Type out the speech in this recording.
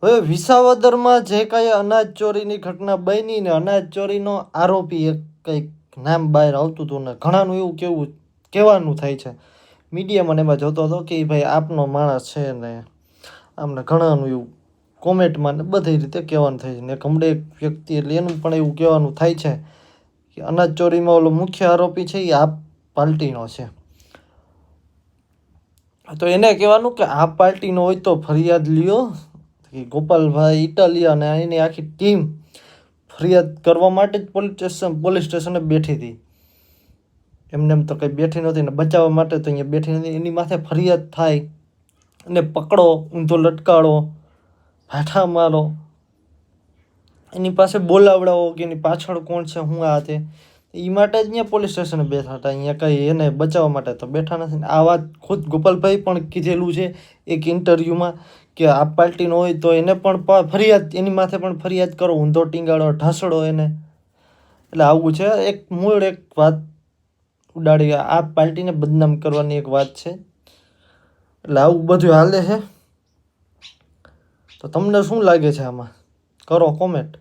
હવે વિસાવદરમાં જે કાંઈ અનાજ ચોરીની ઘટના બની ને અનાજ ચોરીનો આરોપી એક કંઈક નામ બહાર આવતું હતું ને ઘણાનું એવું કહેવાનું થાય છે. મીડિયામાં એમાં જોતો હતો કે ભાઈ આપનો માણસ છે ને આમને ઘણાનું એવું કોમેન્ટમાં ને બધી રીતે કહેવાનું થાય છે ને હમણાં એક વ્યક્તિ એટલે એનું પણ એવું કહેવાનું થાય છે કે અનાજ ચોરીમાં ઓલો મુખ્ય આરોપી છે એ આપ પાર્ટીનો છે. તો એને કહેવાનું કે આપ પાર્ટીનો હોય તો ફરિયાદ લ્યો કે ગોપાલભાઈ ઇટાલિયા અને એની આખી ટીમ ફરિયાદ કરવા માટે જ પોલીસ સ્ટેશને બેઠી હતી. એમને એમ તો કંઈ બેઠી નહોતી ને બચાવવા માટે તો અહીંયા બેઠી નથી. એની માથે ફરિયાદ થાય અને પકડો, ઊંધો લટકાડો, હાઠા મારો, એની પાસે બોલાવડાવો કે એની પાછળ કોણ છે હું આ તે એ માટે જ અહીંયા પોલીસ સ્ટેશને બેઠા હતા. અહીંયા કંઈ એને બચાવવા માટે તો બેઠા નથી. આ વાત ખુદ ગોપાલભાઈ પણ કીધેલું છે એક ઇન્ટરવ્યૂમાં કે આ પાર્ટીનો હોય તો એને પણ ફરિયાદ એની માથે પણ ફરિયાદ કરો, ઊંધો ટીંગાડો, ઢાસડો એને. એટલે આવું છે એક મૂળ એક વાત ઉડાડી આ પાર્ટીને બદનામ કરવાની એક વાત છે. એટલે આવું બધું હાલે છે. તો તમને શું લાગે છે આમાં? કરો કોમેન્ટ.